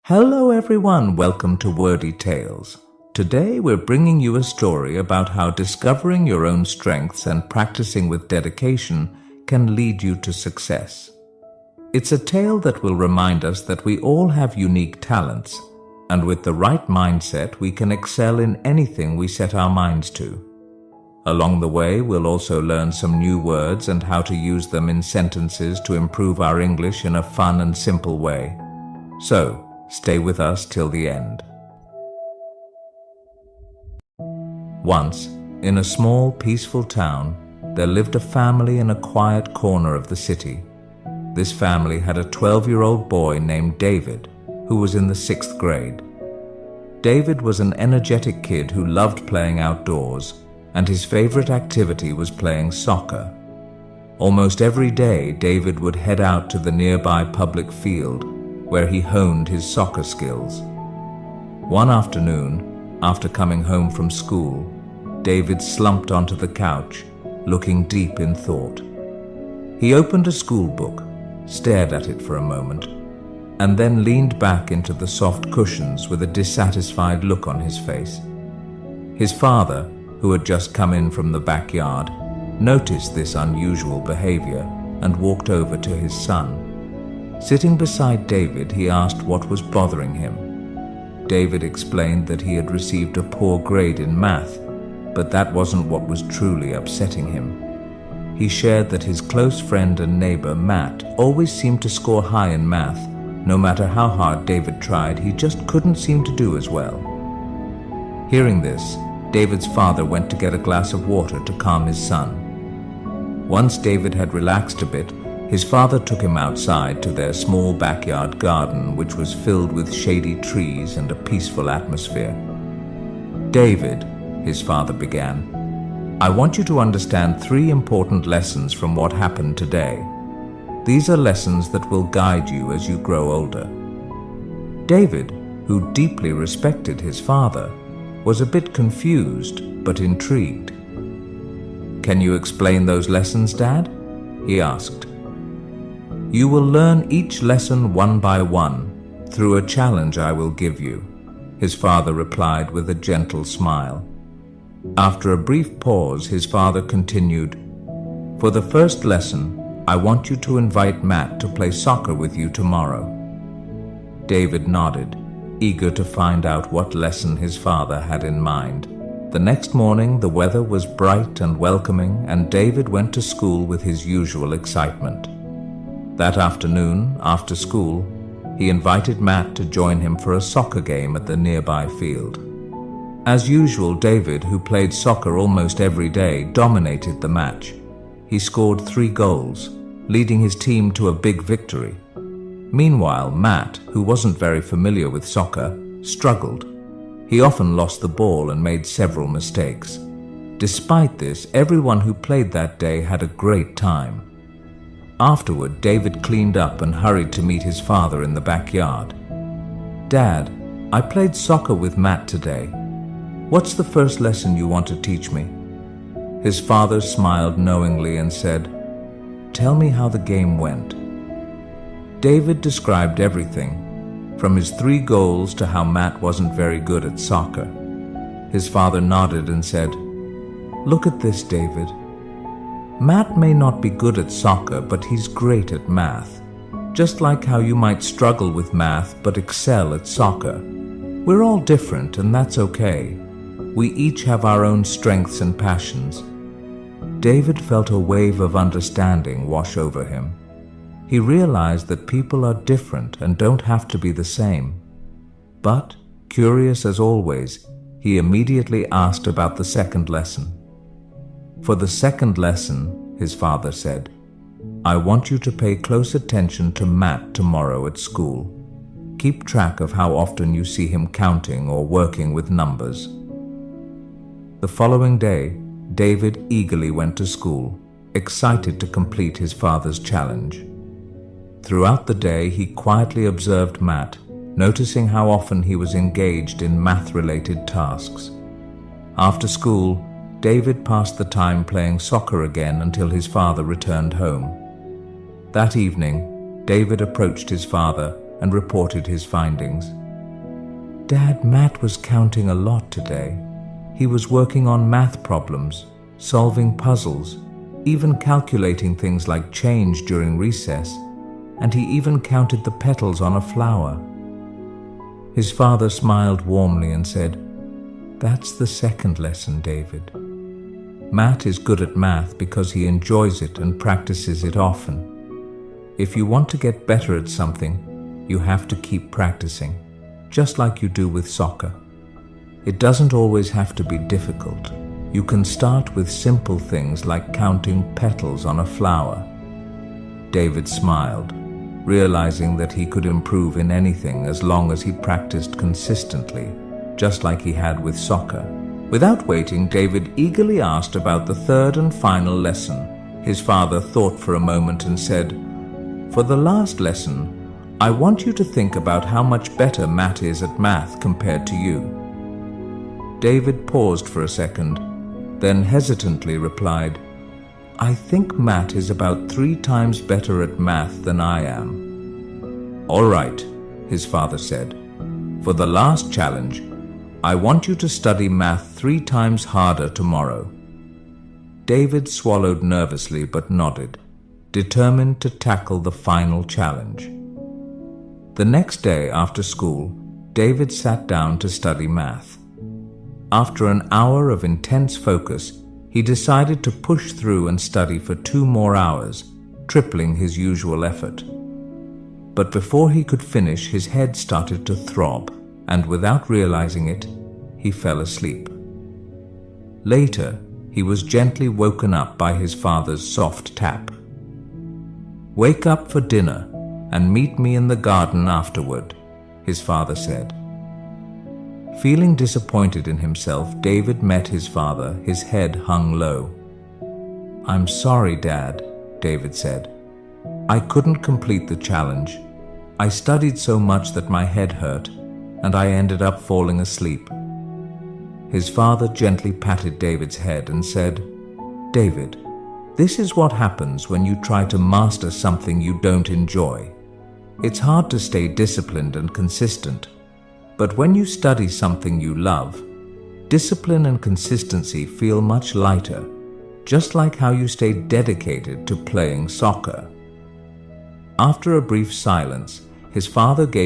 Hello everyone, welcome to Wordy Tales. Today we're bringing you a story about how discovering your own strengths and practicing with dedication can lead you to success. It's a tale that will remind us that we all have unique talents, and with the right mindset we can excel in anything we set our minds to. Along the way, we'll also learn some new words and how to use them in sentences to improve our English in a fun and simple way. So, stay with us till the end. Once, in a small, peaceful town, there lived a family in a quiet corner of the city. This family had a 12-year-old boy named David, who was in the 6th grade. David was an energetic kid who loved playing outdoors, and his favorite activity was playing soccer. Almost every day, David would head out to the nearby public field, where he honed his soccer skills. One afternoon, after coming home from school, David slumped onto the couch, looking deep in thought. He opened a school book, stared at it for a moment, and then leaned back into the soft cushions with a dissatisfied look on his face. His father, who had just come in from the backyard, noticed this unusual behavior and walked over to his son. Sitting beside David, he asked what was bothering him. David explained that he had received a poor grade in math, but that wasn't what was truly upsetting him. He shared that his close friend and neighbor, Matt, always seemed to score high in math. No matter how hard David tried, he just couldn't seem to do as well. Hearing this, David's father went to get a glass of water to calm his son. Once David had relaxed a bit, his father took him outside to their small backyard garden, which was filled with shady trees and a peaceful atmosphere. "David," his father began, "I want you to understand 3 important lessons from what happened today. These are lessons that will guide you as you grow older." David, who deeply respected his father, was a bit confused but intrigued. "Can you explain those lessons, Dad?" he asked. "You will learn each lesson one by one, through a challenge I will give you," his father replied with a gentle smile. After a brief pause, his father continued, "For the first lesson, I want you to invite Matt to play soccer with you tomorrow." David nodded, eager to find out what lesson his father had in mind. The next morning, the weather was bright and welcoming, and David went to school with his usual excitement. That afternoon, after school, he invited Matt to join him for a soccer game at the nearby field. As usual, David, who played soccer almost every day, dominated the match. He scored 3 goals, leading his team to a big victory. Meanwhile, Matt, who wasn't very familiar with soccer, struggled. He often lost the ball and made several mistakes. Despite this, everyone who played that day had a great time. Afterward, David cleaned up and hurried to meet his father in the backyard. "Dad, I played soccer with Matt today. What's the first lesson you want to teach me?" His father smiled knowingly and said, "Tell me how the game went." David described everything, from his 3 goals to how Matt wasn't very good at soccer. His father nodded and said, "Look at this, David. Matt may not be good at soccer, but he's great at math. Just like how you might struggle with math but excel at soccer. We're all different, and that's okay. We each have our own strengths and passions." David felt a wave of understanding wash over him. He realized that people are different and don't have to be the same. But, curious as always, he immediately asked about the second lesson. "For the second lesson," his father said, "I want you to pay close attention to Matt tomorrow at school. Keep track of how often you see him counting or working with numbers." The following day, David eagerly went to school, excited to complete his father's challenge. Throughout the day, he quietly observed Matt, noticing how often he was engaged in math-related tasks. After school, David passed the time playing soccer again until his father returned home. That evening, David approached his father and reported his findings. "Dad, Matt was counting a lot today. He was working on math problems, solving puzzles, even calculating things like change during recess, and he even counted the petals on a flower." His father smiled warmly and said, "That's the second lesson, David. Matt is good at math because he enjoys it and practices it often. If you want to get better at something, you have to keep practicing, just like you do with soccer. It doesn't always have to be difficult. You can start with simple things like counting petals on a flower." David smiled, realizing that he could improve in anything as long as he practiced consistently, just like he had with soccer. Without waiting, David eagerly asked about the third and final lesson. His father thought for a moment and said, "For the last lesson, I want you to think about how much better Matt is at math compared to you." David paused for a second, then hesitantly replied, "I think Matt is about 3 times better at math than I am." "All right," his father said. "For the last challenge, I want you to study math 3 times harder tomorrow." David swallowed nervously but nodded, determined to tackle the final challenge. The next day after school, David sat down to study math. After an hour of intense focus, he decided to push through and study for 2 more hours, tripling his usual effort. But before he could finish, his head started to throb, and without realizing it, he fell asleep. Later, he was gently woken up by his father's soft tap. "Wake up for dinner and meet me in the garden afterward," his father said. Feeling disappointed in himself, David met his father, his head hung low. "I'm sorry, Dad," David said. "I couldn't complete the challenge. I studied so much that my head hurt, and I ended up falling asleep." His father gently patted David's head and said, "David, this is what happens when you try to master something you don't enjoy. It's hard to stay disciplined and consistent. But when you study something you love, discipline and consistency feel much lighter, just like how you stay dedicated to playing soccer." After a brief silence, his father gave